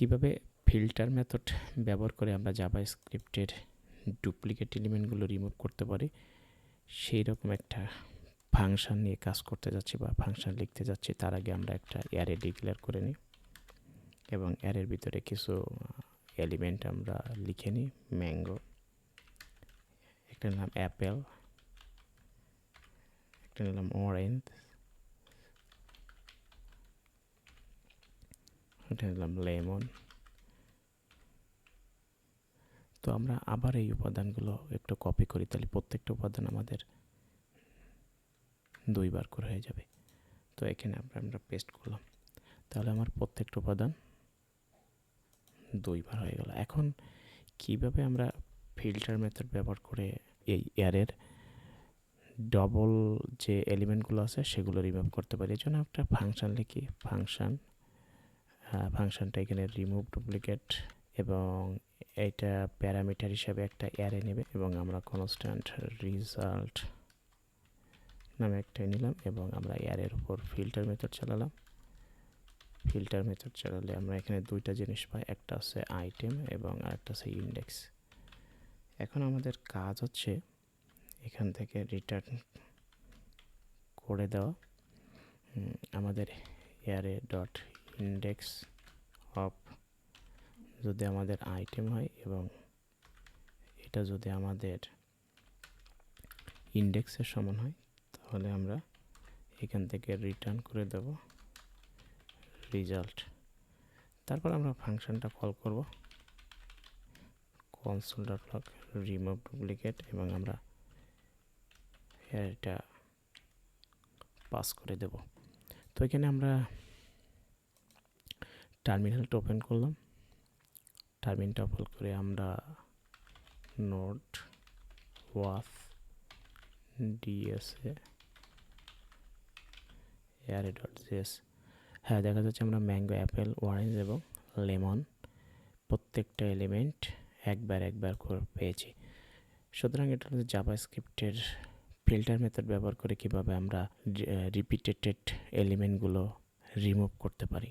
কিভাবে filter method ব্যবহার করে আমরা জাভাস্ক্রিপ্টের ডুপ্লিকেট এলিমেন্টগুলো রিমুভ করতে পারি সেই রকম একটা ফাংশন নিয়ে কাজ করতে যাচ্ছি বা ফাংশন লিখতে যাচ্ছি। তার আগে আমরা একটা অ্যারে ডিক্লেয়ার করে নিই এবং অ্যারের ভিতরে কিছু এলিমেন্ট আমরা লিখে নিই। ম্যাঙ্গো, একটা নাম অ্যাপেল, একটা নিলাম অরেঞ্জ, একটা নিলাম লেমন। তো আমরা আবার এই উপাদানগুলো একটু কপি করি, তাহলে প্রত্যেকটা উপাদান আমাদের 2 বার করে হয়ে যাবে। তো এখানে আমরা পেস্ট করলাম, তাহলে আমার প্রত্যেকটা উপাদান 2 বার হয়ে গেল। এখন কিভাবে আমরা ফিল্টার মেথড ব্যবহার করে এই অ্যারের ডবল যে এলিমেন্টগুলো আছে সেগুলো রিমুভ করতে পারি। এর জন্য একটা ফাংশন লিখি, ফাংশনটা এখানে রিমুভ ডুপ্লিকেট, এবং এটা প্যারামিটার হিসাবে একটা অ্যারে নেবে এবং আমরা কনস্ট্যান্ট রেজাল্ট নামে একটা নিলাম এবং আমরা অ্যারের উপর ফিল্টার মেথড চালালাম। ফিল্টার মেথড চালালে আমরা এখানে 2টা জিনিস পাই, একটা আছে আইটেম এবং আরেকটা আছে ইন্ডেক্স। এখন আমাদের কাজ হচ্ছে এখান থেকে রিটার্ন করে দেওয়া আমাদের অ্যারে ডট ইন্ডেক্স অফ যদি আমাদের আইটেম হয় এবং এটা যদি আমাদের ইন্ডেক্সের সমান হয়, তাহলে আমরা এখান থেকে রিটার্ন করে দেব রেজাল্ট। তারপর আমরা ফাংশনটা কল করব console.log রিমুভ ডুপ্লিকেট এবং আমরা এটা পাস করে দেব। তো এখানে আমরা টার্মিনালটা ওপেন করলাম। টার্মিনালটা ওপেন করে আমরা নোড ওয়াফ ডিএসএ অ্যারে.js, হ্যাঁ দেখা যাচ্ছে আমরা ম্যাঙ্গো, অ্যাপেল, অরেঞ্জ এবং লেমন প্রত্যেকটা এলিমেন্ট একবার করে পেয়েছি। সুতরাং এটা হচ্ছে জাভাস্ক্রিপ্টের ফিল্টার মেথড ব্যবহার করে কিভাবে আমরা রিপিটেড এলিমেন্টগুলো রিমুভ করতে পারি।